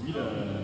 Sweden.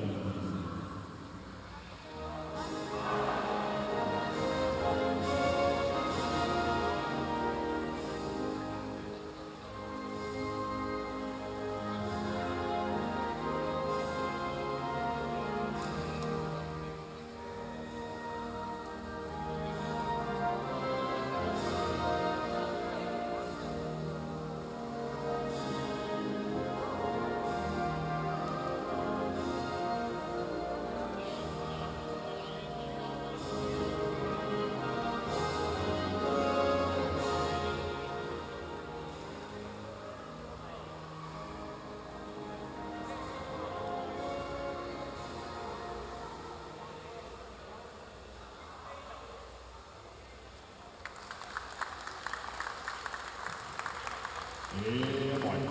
In white,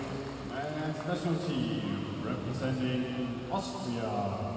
men's national team representing Austria.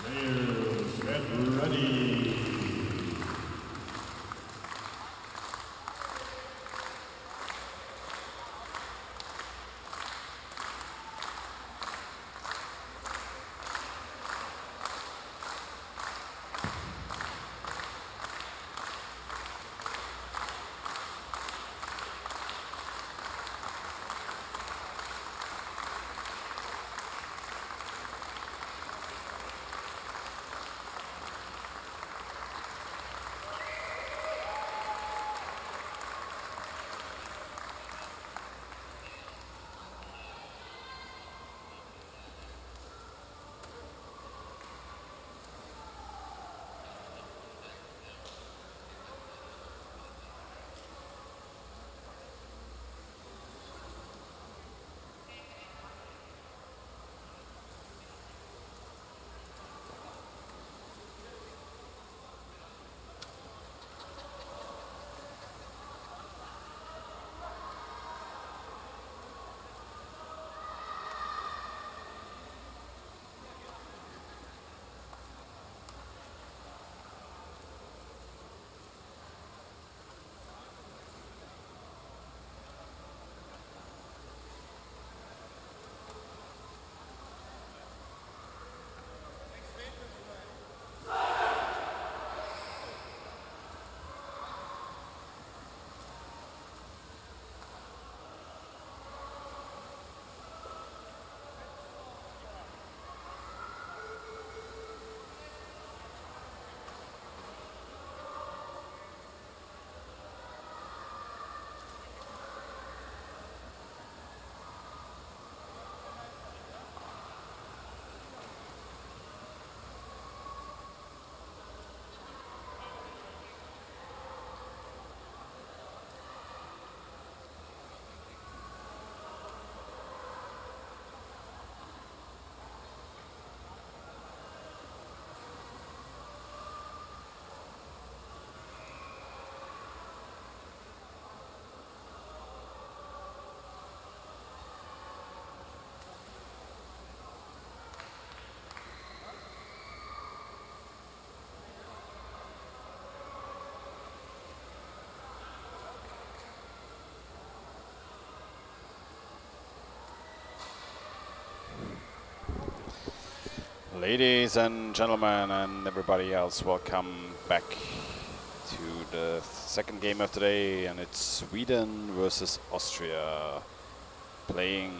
Players, get ready. Ladies and gentlemen and everybody else, welcome back to the second game of the day, and it's Sweden versus Austria, playing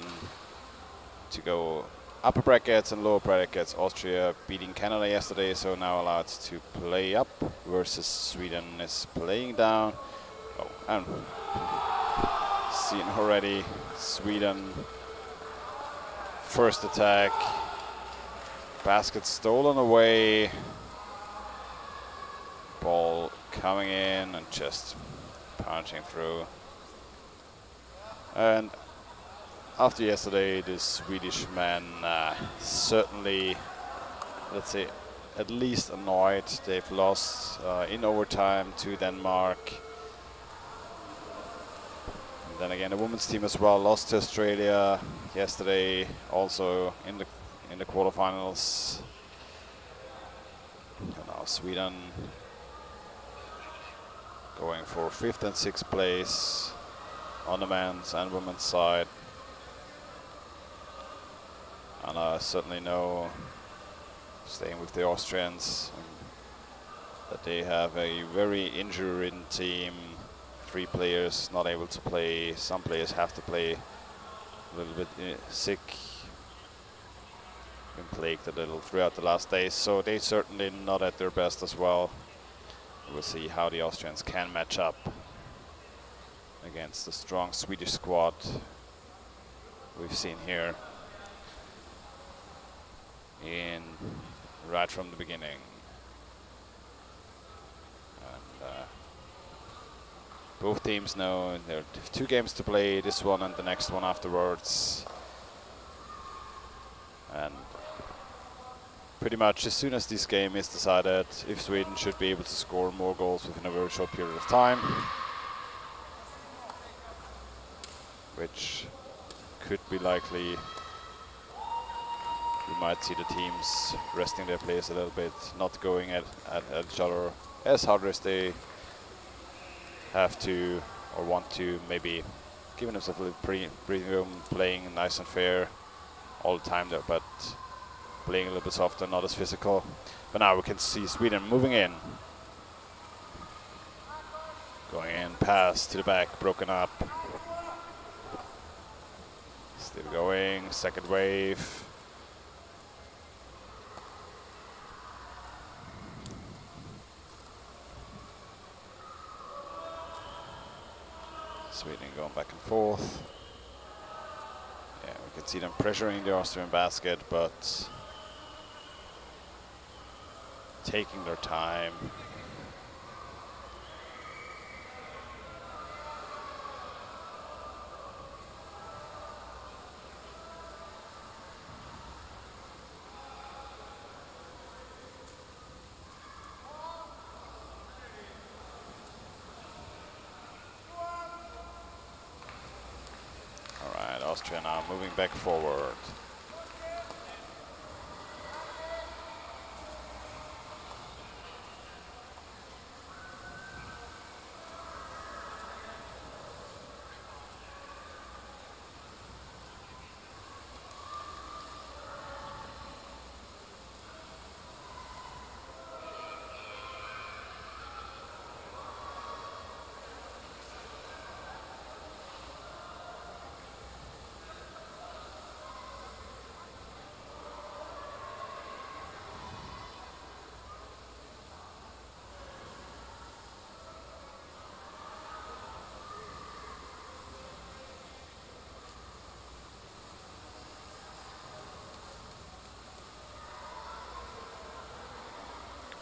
to go upper brackets and lower brackets. Austria beating Canada yesterday, so now allowed to play up, versus Sweden is playing down. Oh, and seen already Sweden first attack, basket stolen away, ball coming in and just punching through. And after yesterday, the Swedish men certainly, let's say, at least annoyed. They've lost in overtime to Denmark. And then again, the women's team as well lost to Australia yesterday, also in the quarterfinals. And now Sweden going for 5th and 6th place on the men's and women's side. And I certainly know, staying with the Austrians, that they have a very injury-ridden team. 3 players not able to play. Some players have to play a little bit sick. Been plagued a little throughout the last days, so they certainly not at their best as well. We'll see how the Austrians can match up against the strong Swedish squad we've seen here right from the beginning. And both teams know there are 2 games to play, this one and the next one afterwards. And pretty much as soon as this game is decided, if Sweden should be able to score more goals within a very short period of time, which could be likely, we might see the teams resting their players a little bit, not going at each other as hard as they have to or want to, maybe giving themselves a little breathing room, playing nice and fair all the time there, but playing a little bit softer, not as physical. But now we can see Sweden moving in. Going in, pass to the back, broken up. Still going, second wave. Sweden going back and forth. Yeah, we can see them pressuring the Austrian basket, but taking their time. All right, Austria now moving back forward.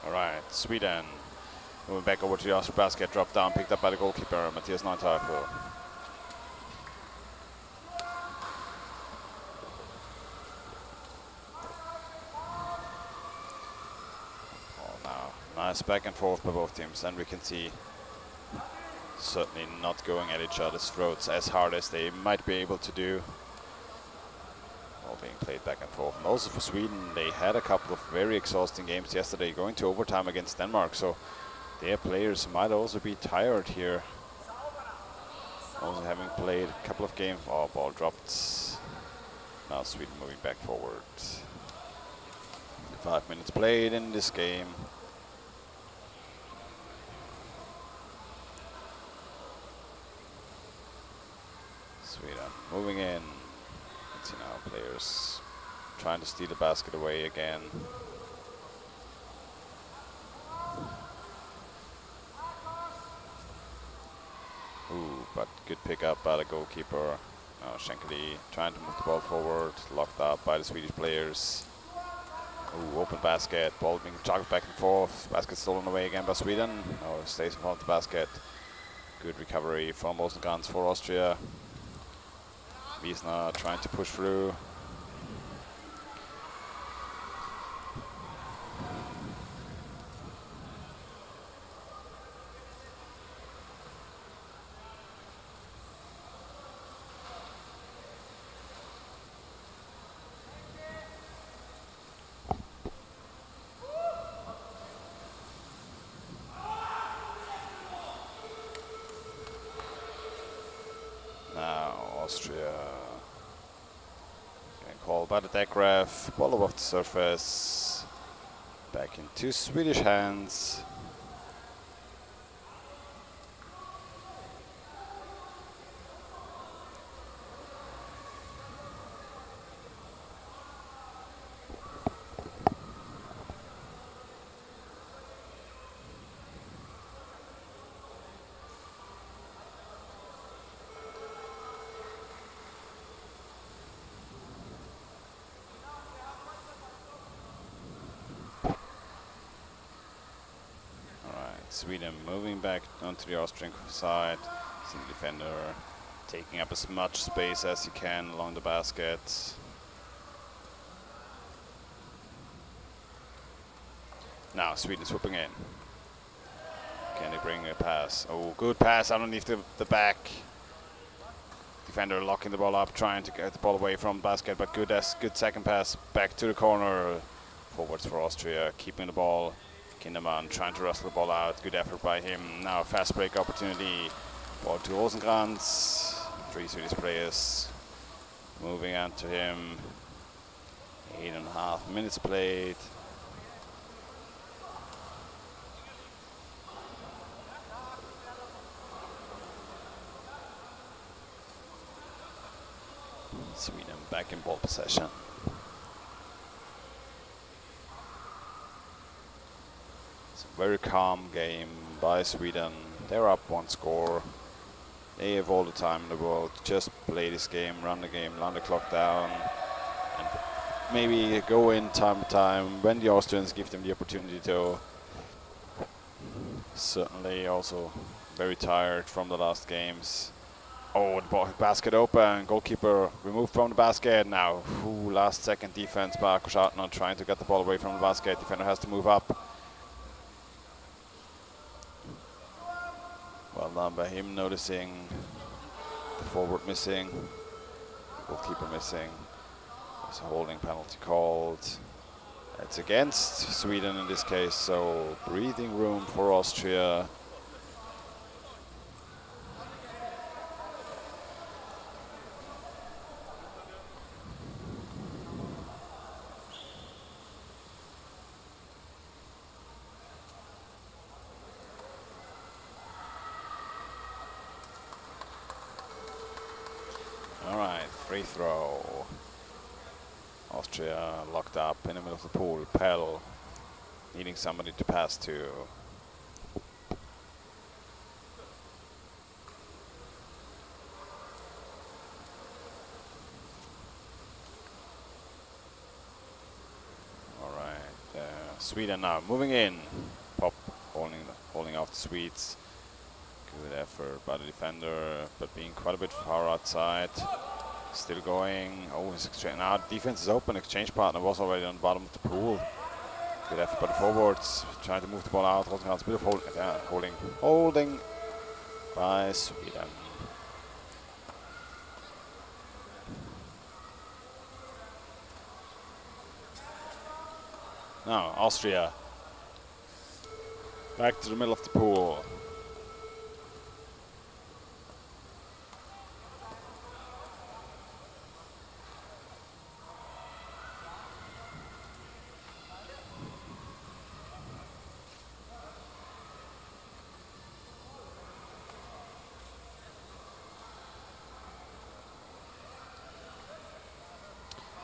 All right, Sweden moving back over to the Austrian basket, dropped down, picked up by the goalkeeper, Matthias Neunteufel. Oh, now nice back and forth by both teams, and we can see certainly not going at each other's throats as hard as they might be able to do. All being played back and forth. And also for Sweden, they had a couple of very exhausting games yesterday, going to overtime against Denmark, so their players might also be tired here. Also having played a couple of games. Oh, ball dropped. Now Sweden moving back forward. 5 minutes played in this game. Sweden moving in. Let's see now, players trying to steal the basket away again. Ooh, but good pickup by the goalkeeper. Now Shankly trying to move the ball forward, locked up by the Swedish players. Ooh, open basket, ball being jogged back and forth. Basket stolen away again by Sweden. Now it stays in front of the basket. Good recovery from Rosenkrantz for Austria. Wiesner trying to push through. Now Austria getting called by the deck ref. Ball above the surface. Back into Swedish hands. Sweden moving back onto the Austrian side. Single defender taking up as much space as he can along the basket. Now Sweden swooping in. Can they bring a pass? Oh, good pass underneath the back. Defender locking the ball up, trying to get the ball away from the basket, but good second pass back to the corner. Forwards for Austria, keeping the ball. Kinderman trying to wrestle the ball out. Good effort by him. Now a fast break opportunity. Ball to Rosenkrantz. 3 Swedish players moving on to him. 8.5 minutes played. Sweden back in ball possession. Very calm game by Sweden. They're up 1 score. They have all the time in the world to just play this game, run the clock down, and maybe go in time to time when the Austrians give them the opportunity to. Certainly also very tired from the last games. Oh, the basket open, goalkeeper removed from the basket now. Ooh, last second defense by Koshatna trying to get the ball away from the basket. Defender has to move up. Well done by him, noticing the forward missing, the goalkeeper missing. There's a holding penalty called. It's against Sweden in this case, so breathing room for Austria. Free throw. Austria locked up in the middle of the pool. Pell needing somebody to pass to. All right, Sweden now moving in. Pop holding off the Swedes. Good effort by the defender, but being quite a bit far outside. Still going. Oh, his exchange. Now defense is open. Exchange partner was already on the bottom of the pool. Good effort by the forwards. Trying to move the ball out. Rosenkrantz a bit of holding by Sweden. Now Austria back to the middle of the pool.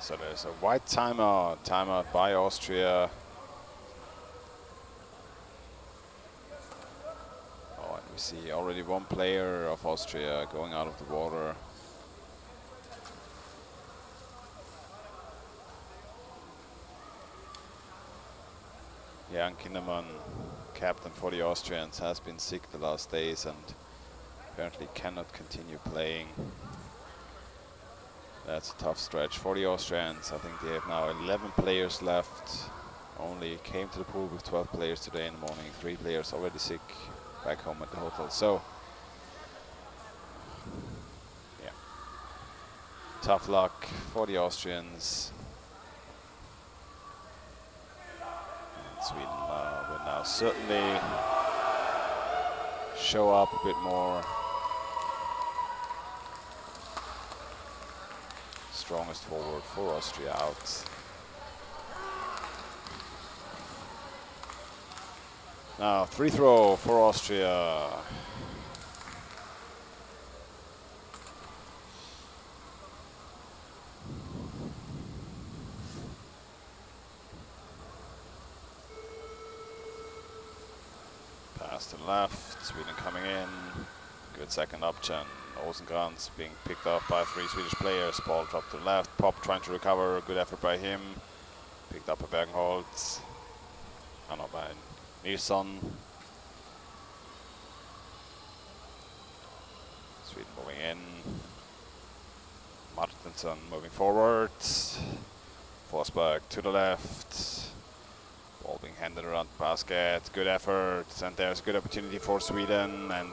So there's a white timeout. Timeout by Austria. Oh, and we see already one player of Austria going out of the water. Jan Kindermann, captain for the Austrians, has been sick the last days and apparently cannot continue playing. That's a tough stretch for the Austrians. I think they have now 11 players left. Only came to the pool with 12 players today in the morning. 3 players already sick back home at the hotel. So, yeah, tough luck for the Austrians. Sweden will now certainly show up a bit more. Strongest forward for Austria out. Now free throw for Austria. Pass to the left, Sweden coming in. Good second option. Rosenkrantz being picked up by 3 Swedish players. Ball dropped to the left. Pop trying to recover. Good effort by him. Picked up by Bergenholt. And by Nilsson. Sweden moving in. Martinsson moving forward. Forsberg to the left. Ball being handed around the basket. Good effort. And there's a good opportunity for Sweden. And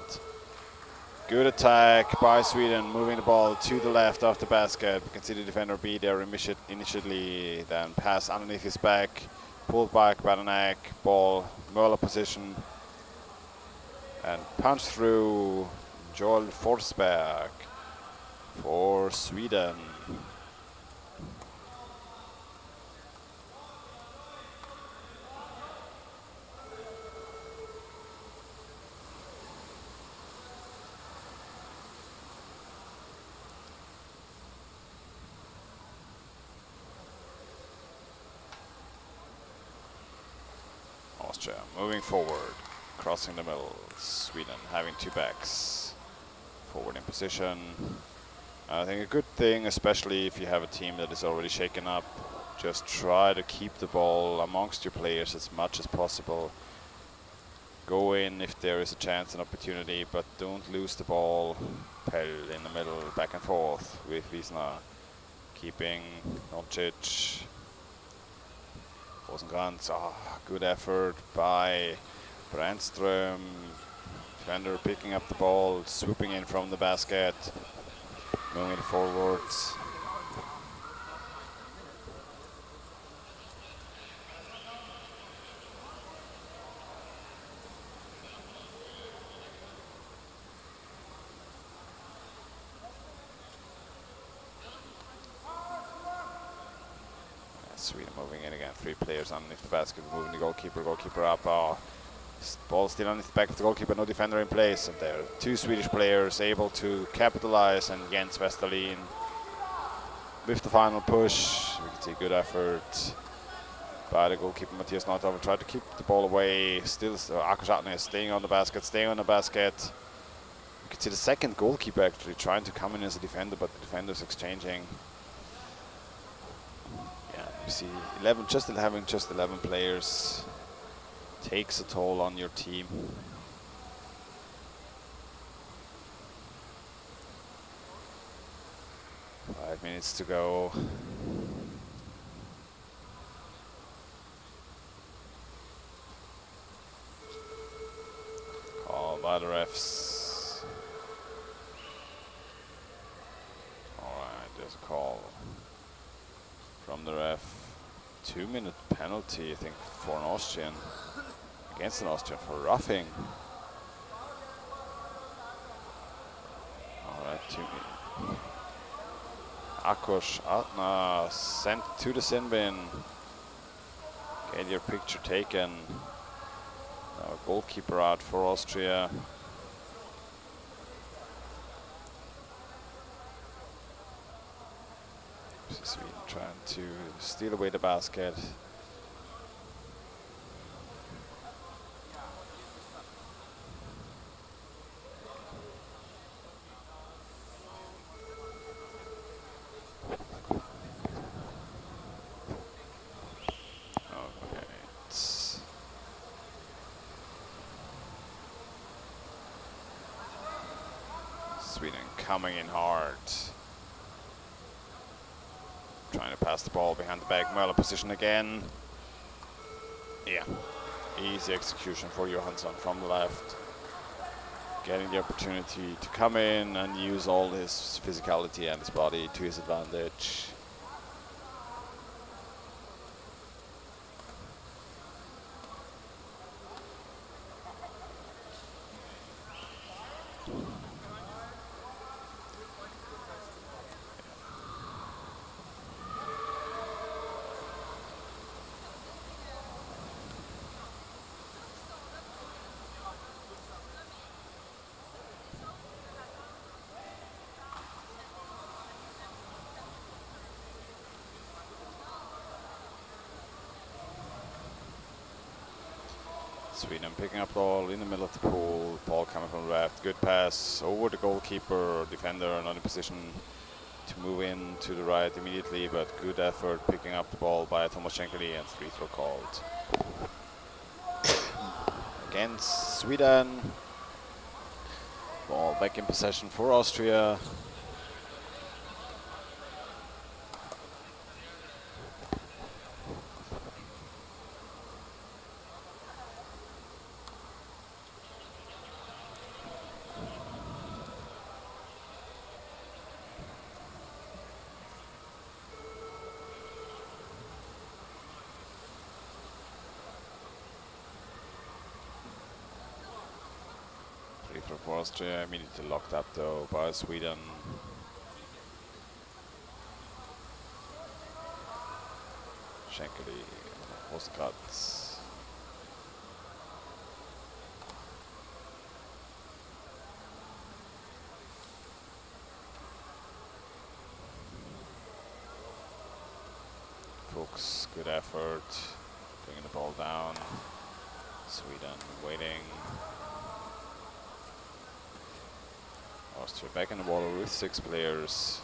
good attack by Sweden, moving the ball to the left of the basket. We can see the defender be there initially, then pass underneath his back, pulled back by the neck, ball, Möller position, and punch through Joel Forsberg for Sweden. Austria moving forward, crossing the middle. Sweden having 2 backs. Forward in position. I think a good thing, especially if you have a team that is already shaken up, just try to keep the ball amongst your players as much as possible. Go in if there is a chance and opportunity, but don't lose the ball. Pell in the middle, back and forth with Wiesner. Keeping Doncic. Rosenkrantz, good effort by Brandström. Defender picking up the ball, swooping in from the basket, moving forwards. Sweden moving in again, 3 players underneath the basket, moving the goalkeeper up. Ball still underneath the back of the goalkeeper, no defender in place. And there are 2 Swedish players able to capitalize, and Jens Westerlin with the final push. We can see good effort by the goalkeeper Matthias Neuthoff. Tried to keep the ball away. Still, Akos Atnes staying on the basket. You can see the second goalkeeper actually trying to come in as a defender, but the defenders exchanging. You see, having just 11 players takes a toll on your team. Five minutes to go. Call by the refs. All right, there's a call from the ref. 2-minute penalty, I think, for an Austrian, against an Austrian for roughing. All right, 2 minutes. Akos Atna sent to the sin bin. Get your picture taken. Now goalkeeper out for Austria. Sweden trying to steal away the basket. Okay. Sweden coming in hard. Trying to pass the ball behind the back. Möller position again. Yeah. Easy execution for Johansson from the left. Getting the opportunity to come in and use all his physicality and his body to his advantage. Sweden picking up the ball in the middle of the pool, ball coming from the left, good pass over the goalkeeper, defender not in position to move in to the right immediately, but good effort picking up the ball by Thomas Schenkeli and free throw called. Against Sweden, ball back in possession for Austria. For Austria, immediately locked up though by Sweden. Schenkeli was cut. Fuchs, good effort, bringing the ball down. Sweden waiting. Austria back in the water with 6 players.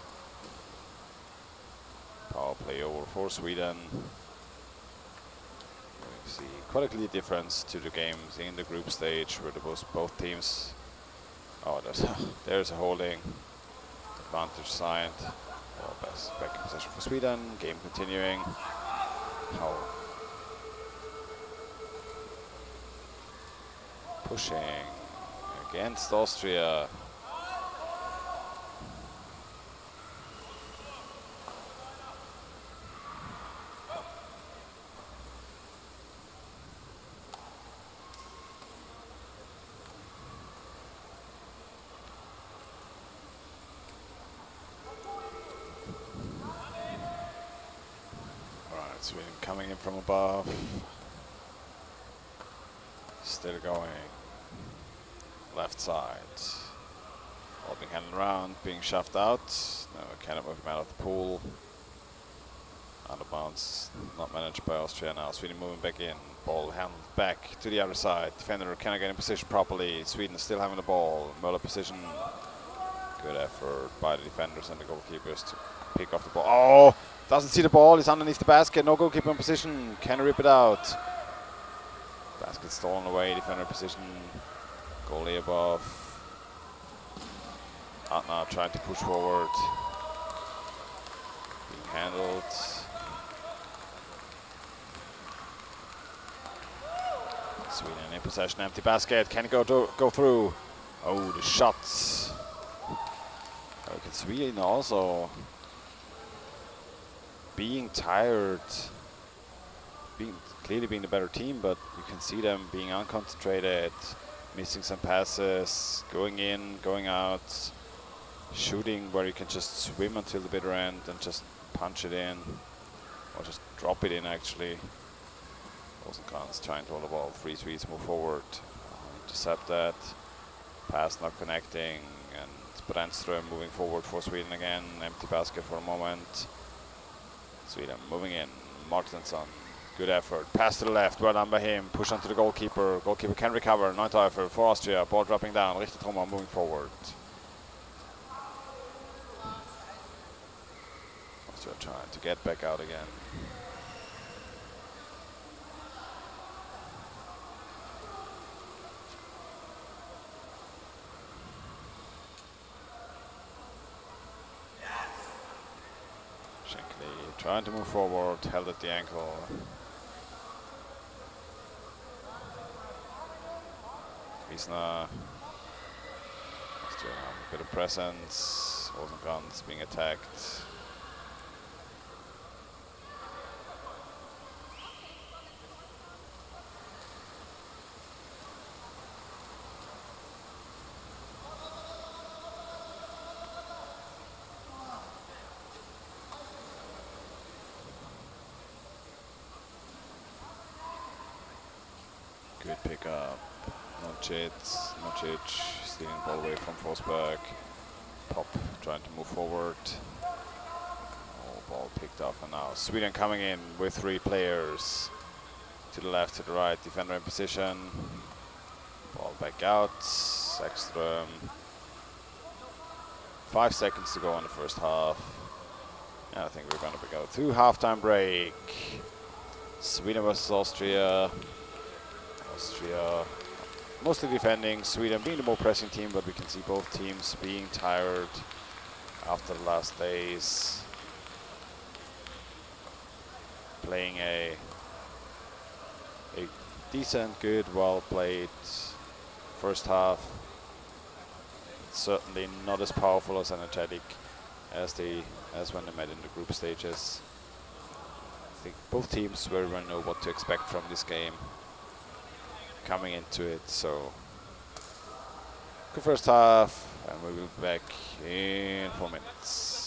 Power play over for Sweden. We see quite a clear difference to the games in the group stage where both teams. Oh, there's a holding. Advantage signed. Ball back in possession for Sweden. Game continuing. How pushing against Austria. Sweden coming in from above. Still going. Left side. Ball being handled around, being shoved out. No, cannot move him out of the pool. Out of bounds, not managed by Austria now. Sweden moving back in. Ball handled back to the other side. Defender cannot get in position properly. Sweden still having the ball. Möller position. Good effort by the defenders and the goalkeepers to pick off the ball. Oh! Doesn't see the ball, he's underneath the basket, no goalkeeper in position, can rip it out. Basket stolen away, defender position, goalie above. Atna trying to push forward. Being handled. Sweden in possession, empty basket, can it go through? Oh, the shots. Look at Sweden also. Being tired, clearly being the better team, but you can see them being unconcentrated, missing some passes, going in, going out, shooting where you can just swim until the bitter end and just punch it in, or just drop it in actually. Rosenkrantz trying to hold the ball, 3 Swedes move forward, intercept that, pass not connecting, and Brännström moving forward for Sweden again, empty basket for a moment. Sweden moving in. Martinsson, good effort. Pass to the left, well done by him. Push onto the goalkeeper. Goalkeeper can recover. Neuteufer for Austria. Ball dropping down. Richter Trommer moving forward. Austria trying to get back out again. Shankly trying to move forward, held at the ankle. Wiesner. Austria now a bit of presence. Rosenkrantz being attacked. Good pickup. Nocic stealing the ball away from Forsberg. Pop trying to move forward. Oh, ball picked up, and now Sweden coming in with 3 players. To the left, to the right, defender in position. Ball back out. Ekström. 5 seconds to go in the first half. And I think we're going to go to halftime break. Sweden versus Austria. Austria mostly defending, Sweden being the more pressing team, but we can see both teams being tired after the last days. Playing a decent, good, well played first half. Certainly not as powerful, as energetic as when they met in the group stages. I think both teams very well know what to expect from this game coming into it. So good first half, and we will be back in 4 minutes.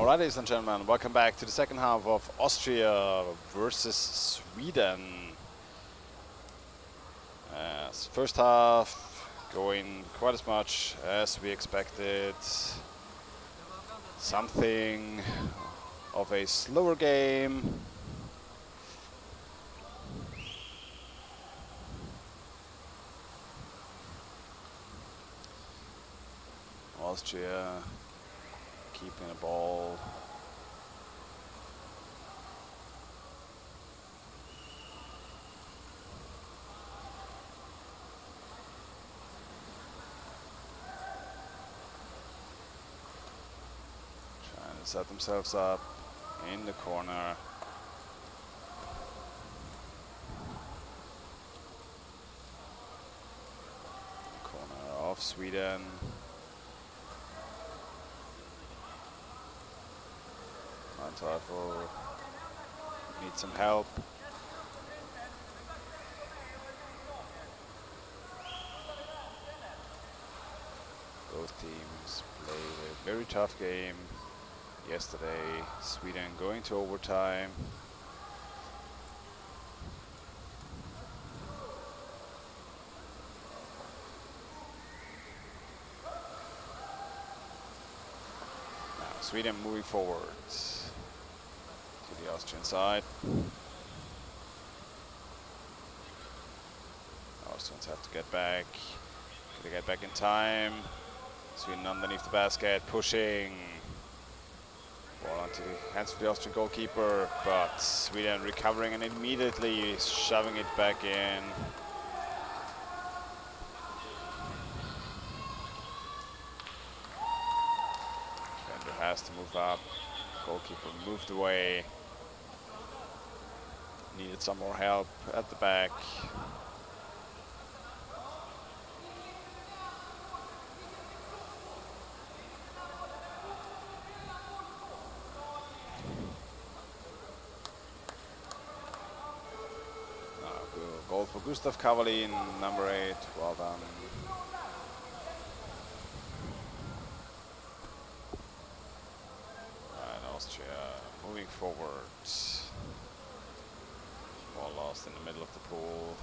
All right, ladies and gentlemen, welcome back to the second half of Austria versus Sweden. First half going quite as much as we expected. Something of a slower game. Austria keeping the ball. Trying to set themselves up in the corner. Corner of Sweden. Manteufel needs some help. Both teams played a very tough game yesterday. Sweden going to overtime. Now Sweden moving forward to the Austrian side. Austrians have to get back. Gotta get back in time. Sweden underneath the basket, pushing. Ball onto the hands of the Austrian goalkeeper, but Sweden recovering and immediately shoving it back in. Defender has to move up. Goalkeeper moved away. Needed some more help at the back. Goal for Gustav Kavalin, number 8. Well done. And Austria moving forward. Ball lost in the middle of the pool.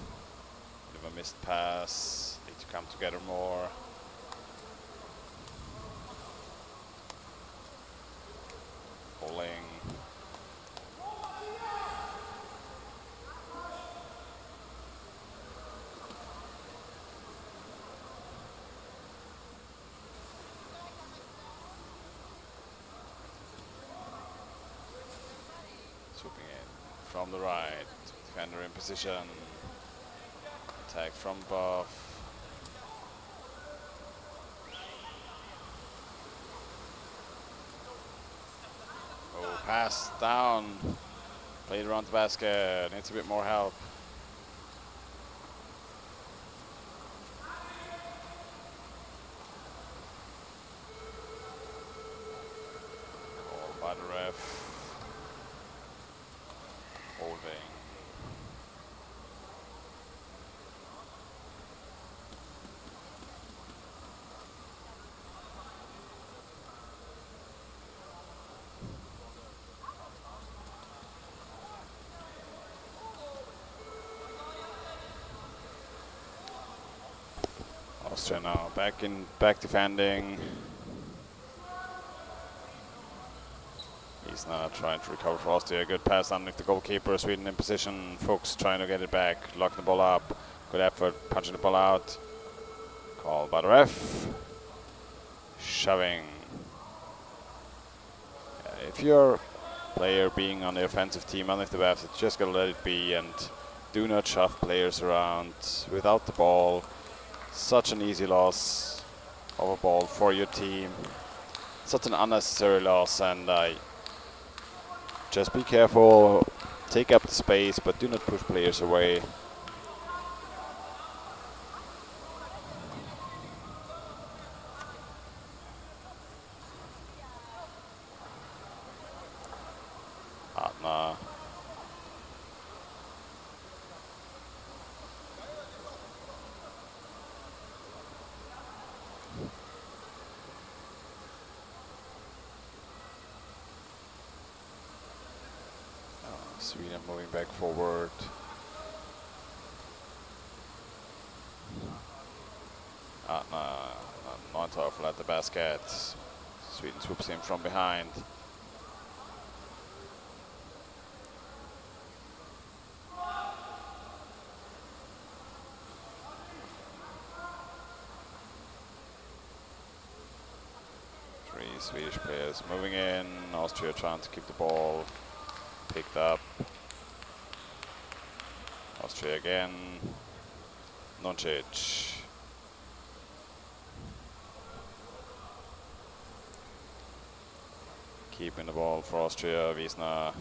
Bit of a missed pass. Need to come together more. Bowling. Swooping in from the right, defender in position, attack from above. Oh, pass down, played around the basket, needs a bit more help. Called by the ref. Holding. Austria now back defending. He's now trying to recover for Austria. Good pass underneath the goalkeeper. Sweden in position. Fuchs trying to get it back. Locking the ball up. Good effort. Punching the ball out. Called by the ref. Shoving. If you're a player being on the offensive team underneath the basket, just gotta let it be and do not shove players around without the ball. Such an easy loss of a ball for your team. Such an unnecessary loss, and just be careful, take up the space, but do not push players away. Adna. Sweden moving back forward. Not awful at the basket. Sweden swoops in from behind. Three Swedish players moving in. Austria trying to keep the ball picked up. Austria again. Doncic. Keeping the ball for Austria. Wiesner.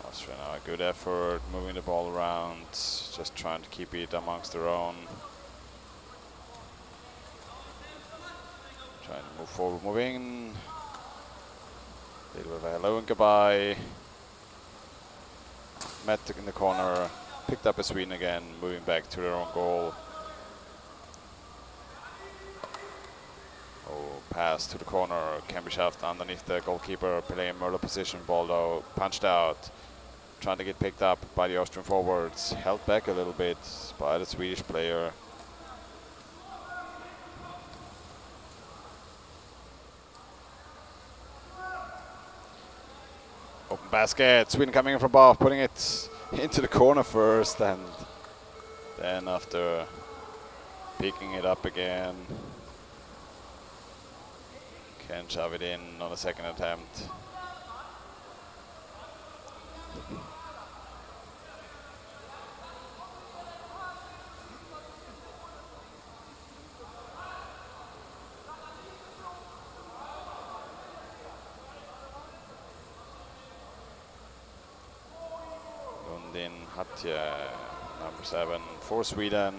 Austria now a good effort, moving the ball around, just trying to keep it amongst their own. Trying to move forward, moving. Little bit of a hello and goodbye. Met in the corner, picked up a Sweden again, moving back to their own goal. Oh, pass to the corner, can be shoved underneath the goalkeeper, playing Merlo position, ball though, punched out. Trying to get picked up by the Austrian forwards, held back a little bit by the Swedish player. Open basket, Sweden coming in from above, putting it into the corner first, and then after picking it up again, can shove it in on a second attempt. Hatje, number 7 for Sweden.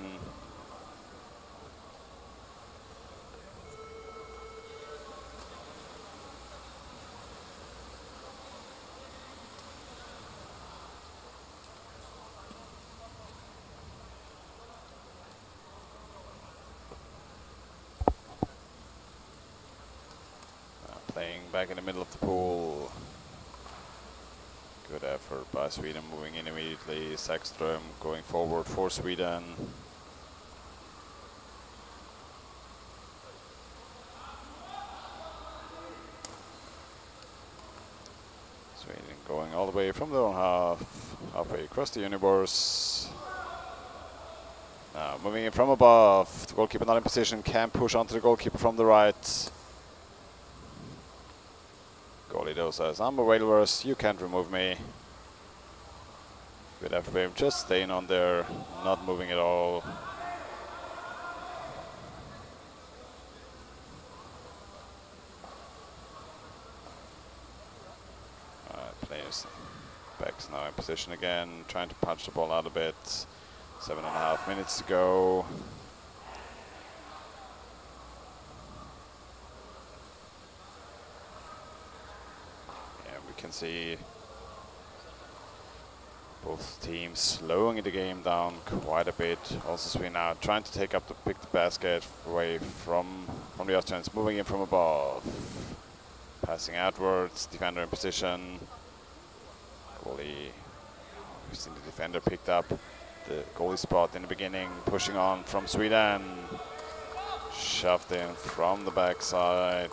Playing back in the middle of the pool. Good effort by Sweden, moving in immediately. Sackström going forward for Sweden. Sweden going all the way from their own half, halfway across the universe. Now moving in from above. The goalkeeper not in position, can push onto the goalkeeper from the right. Goalie though says, I'm a Whalers, you can't remove me. Good effort by him, just staying on there, not moving at all. Players backs now in position again, trying to punch the ball out a bit. 7.5 minutes to go. Can see both teams slowing the game down quite a bit. Also Sweden now trying to pick the basket away from the Austrians, moving in from above. Passing outwards, defender in position. Goalie, we've seen the defender picked up the goalie spot in the beginning, pushing on from Sweden. Shoved in from the backside.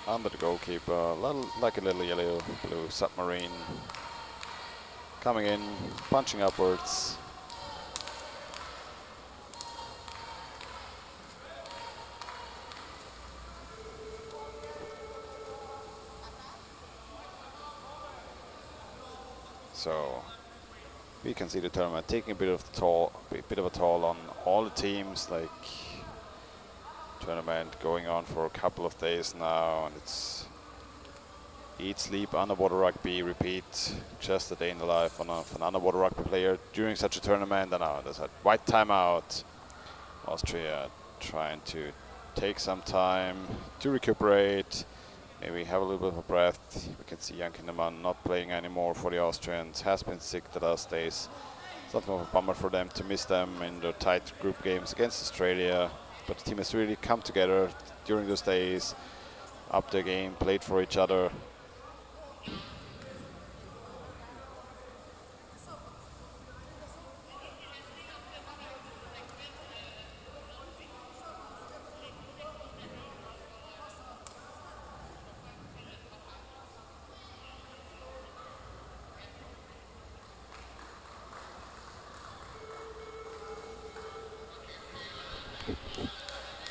Under the goalkeeper, like a little yellow-blue submarine. Coming in, punching upwards. So we can see the tournament taking a bit of a toll on all the teams. Like, tournament going on for a couple of days now, and it's eat, sleep, underwater rugby, repeat, just a day in the life of an underwater rugby player during such a tournament. And now there's a white timeout. Austria trying to take some time to recuperate, maybe have a little bit of a breath. We can see Jan Kindermann not playing anymore for the Austrians, has been sick the last days. Something of a bummer for them to miss them in the tight group games against Australia, but the team has really come together during those days, upped their game, played for each other.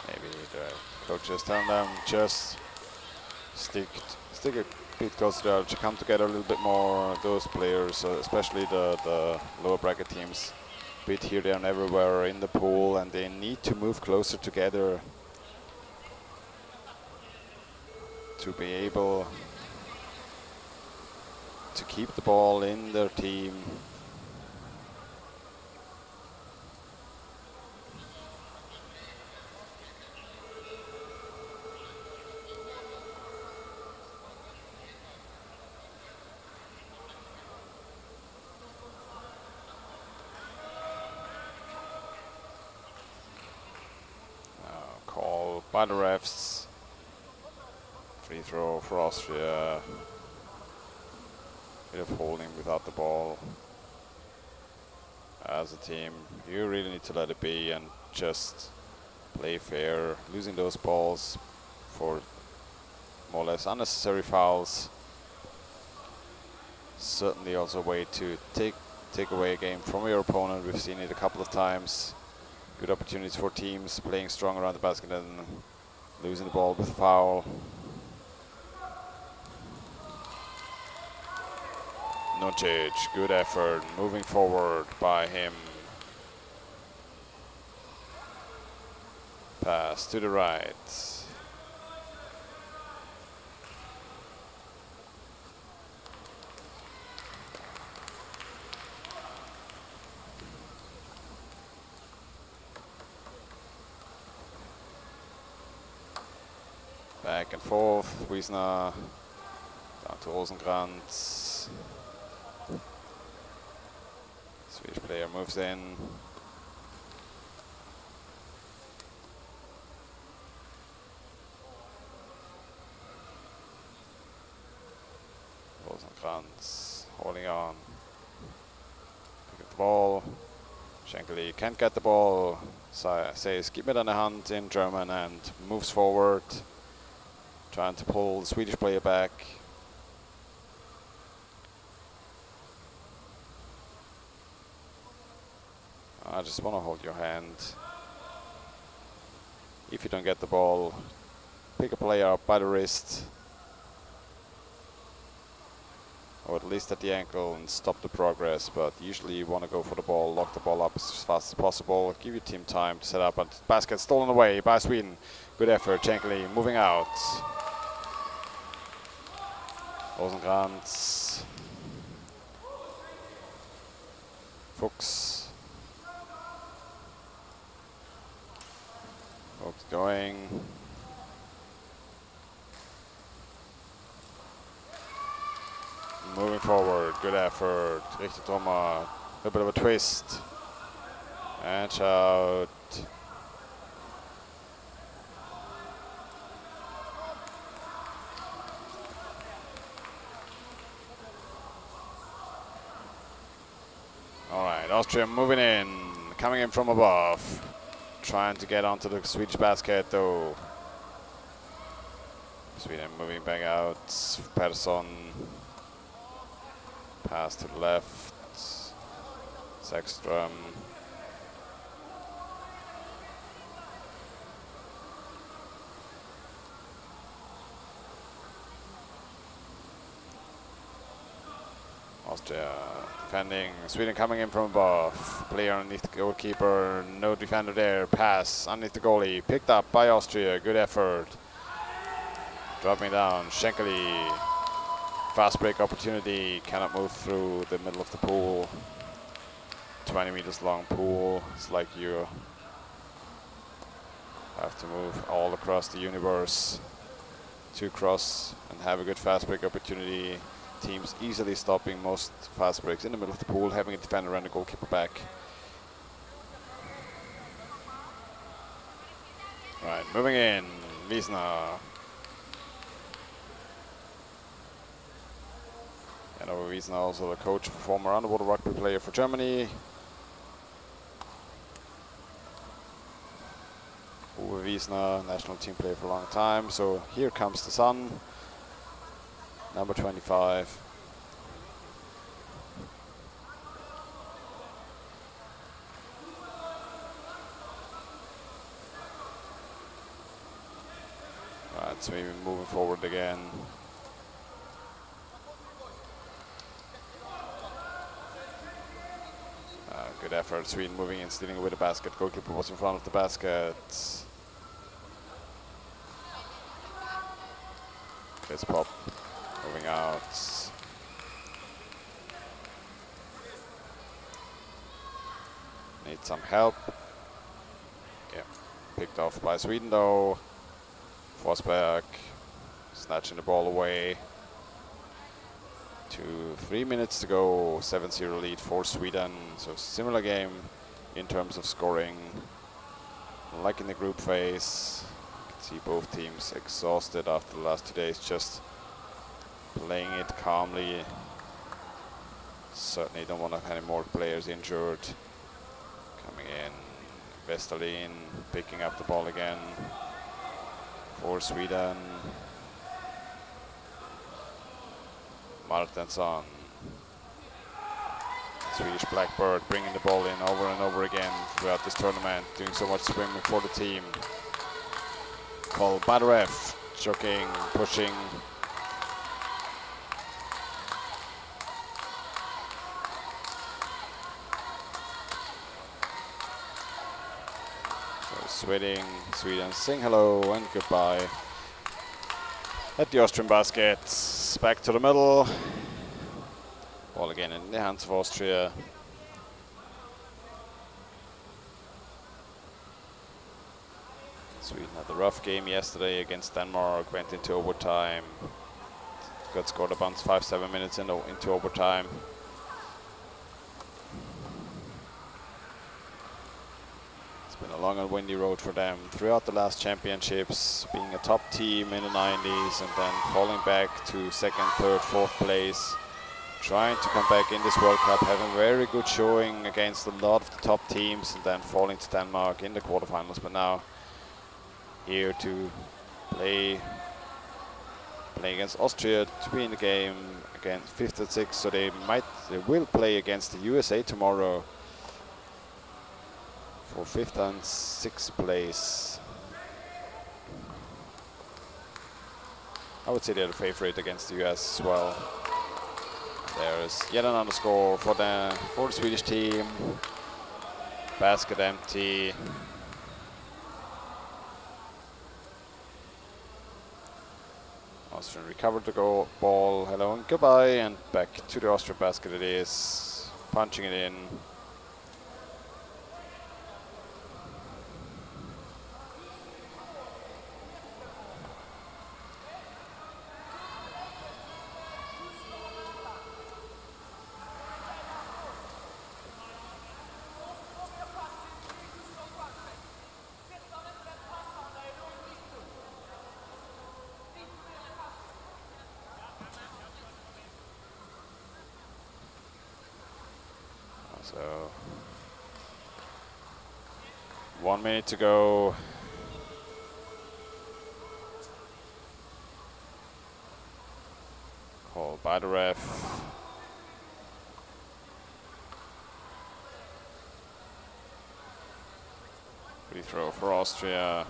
Maybe the coaches telling them just stick a bit closer there, to come together a little bit more. Those players, especially the lower bracket teams, a bit here, there, and everywhere in the pool, and they need to move closer together to be able to keep the ball in their team. Call by the refs. Free throw for Austria. Bit of holding without the ball. As a team, you really need to let it be and just play fair. Losing those balls for more or less unnecessary fouls. Certainly also a way to take away a game from your opponent. We've seen it a couple of times. Good opportunities for teams playing strong around the basket and losing the ball with foul. Nuncic, good effort, moving forward by him. Pass to the right. Back and forth, Wiesner down to Rosenkrantz. Swedish player moves in. Rosenkrantz holding on. Pick up the ball. Shankly can't get the ball. Says, "Gib mir deine Hand" in German, and moves forward. Trying to pull the Swedish player back. I just want to hold your hand. If you don't get the ball, pick a player up by the wrist, or at least at the ankle, and stop the progress. But usually you want to go for the ball, lock the ball up as fast as possible, give your team time to set up. And basket stolen away by Sweden. Good effort, Shankly moving out. Rosenkrantz. Fuchs. Fuchs going. Moving forward, good effort. Richtet Trommer, a bit of a twist. And shout. All right, Austria moving in, coming in from above. Trying to get onto the Swedish basket though. Sweden moving back out. Persson. Pass to the left. Säckström. Austria defending. Sweden coming in from above. Player underneath the goalkeeper. No defender there. Pass underneath the goalie. Picked up by Austria. Good effort. Dropping down. Shankly. Fast break opportunity. Cannot move through the middle of the pool. 20 meters long pool. It's like you have to move all across the universe to cross and have a good fast break opportunity. Teams easily stopping most fast breaks in the middle of the pool, having a defender and a goalkeeper back. Right, moving in, Wiesner. And over Wiesner, also the coach, former underwater rugby player for Germany. Uwe Wiesner, national team player for a long time. So here comes the sun, number 25. Right, so maybe moving forward again. Good effort, Sweden moving in, stealing away the basket. Goalkeeper was in front of the basket. This pop, moving out. Need some help. Yeah, picked off by Sweden though. Forsberg snatching the ball away. 3 minutes to go, 7-0 lead for Sweden. So similar game in terms of scoring. Like in the group phase, you can see both teams exhausted after the last 2 days, just playing it calmly. Certainly don't want to have any more players injured. Coming in, Westerlin picking up the ball again for Sweden. Martensson, Swedish Blackbird, bringing the ball in over and over again throughout this tournament, doing so much swimming for the team. Badurev, jogging, pushing. So sweating, Sweden sing hello and goodbye. At the Austrian basket, back to the middle. Ball again in the hands of Austria. Sweden had a rough game yesterday against Denmark, went into overtime. Got scored about 5-7 minutes into overtime. Been a long and windy road for them throughout the last championships, being a top team in the 90s and then falling back to second, third, fourth place, trying to come back in this World Cup, having a very good showing against a lot of the top teams and then falling to Denmark in the quarterfinals. But now here to play against Austria, to be in the game against 5th and 6th, so they will play against the USA tomorrow for 5th and 6th place. I would say they're the favorite against the US as well. There's yet another score for the Swedish team. Basket empty. Austrian recovered the ball. Hello and goodbye, and back to the Austrian basket it is. Punching it in. So 1 minute to go. Call by the ref. Free throw for Austria.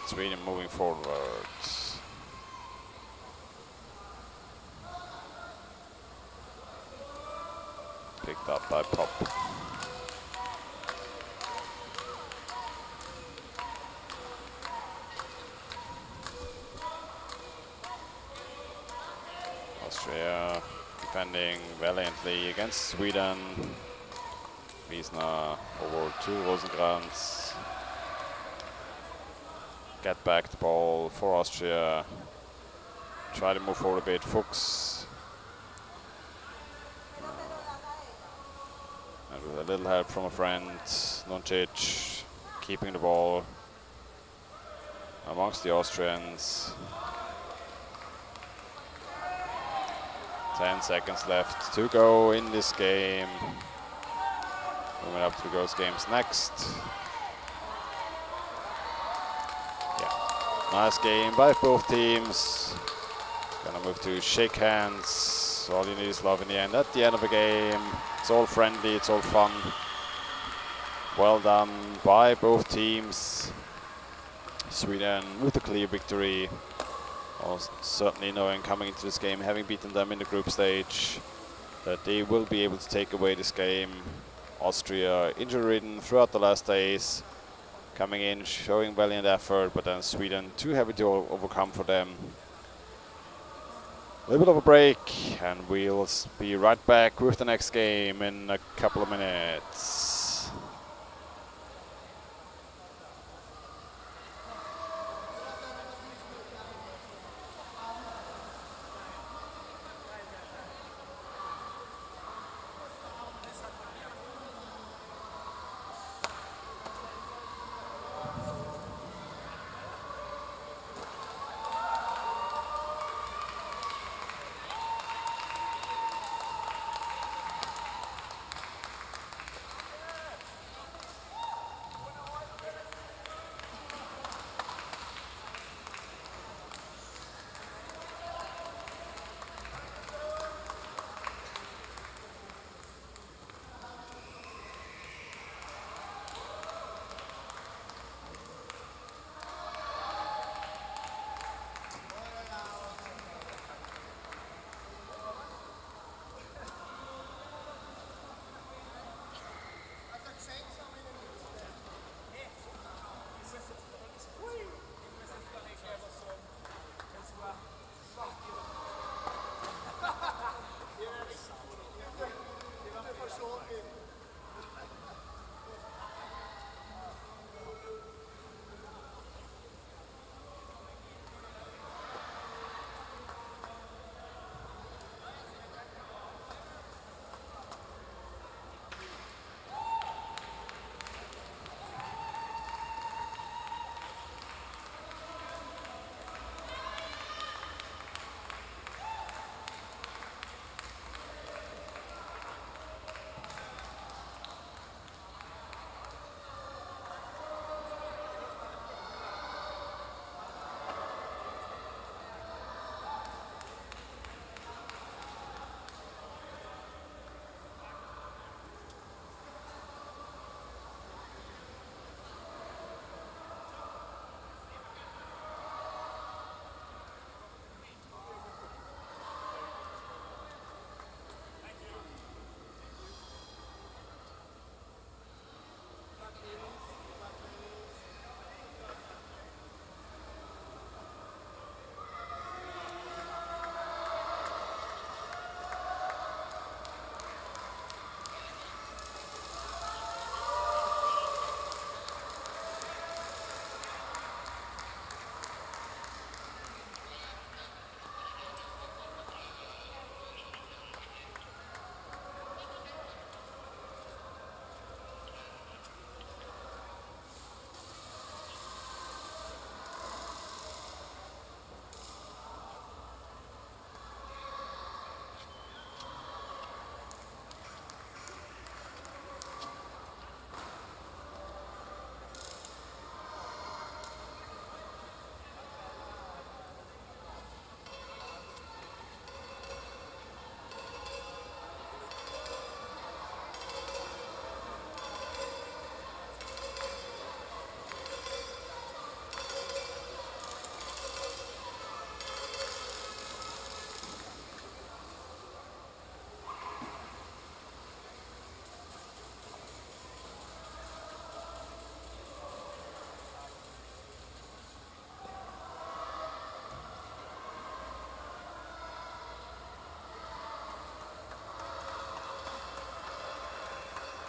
Sweden moving forward. Picked up by Pop. Austria defending valiantly against Sweden. Wiesner over to Rosenkrantz. Get back the ball for Austria. Try to move forward a bit. Fuchs. And with a little help from a friend, Luncic keeping the ball amongst the Austrians. 10 seconds left to go in this game. Moving up to the girls' games next. Yeah, nice game by both teams. Gonna move to shake hands. All you need is love in the end. At the end of the game, it's all friendly, it's all fun. Well done by both teams. Sweden with a clear victory. Certainly knowing coming into this game, having beaten them in the group stage, that they will be able to take away this game. Austria injury-ridden throughout the last days, coming in, showing valiant effort, but then Sweden too heavy to overcome for them. A little bit of a break, and we'll be right back with the next game in a couple of minutes.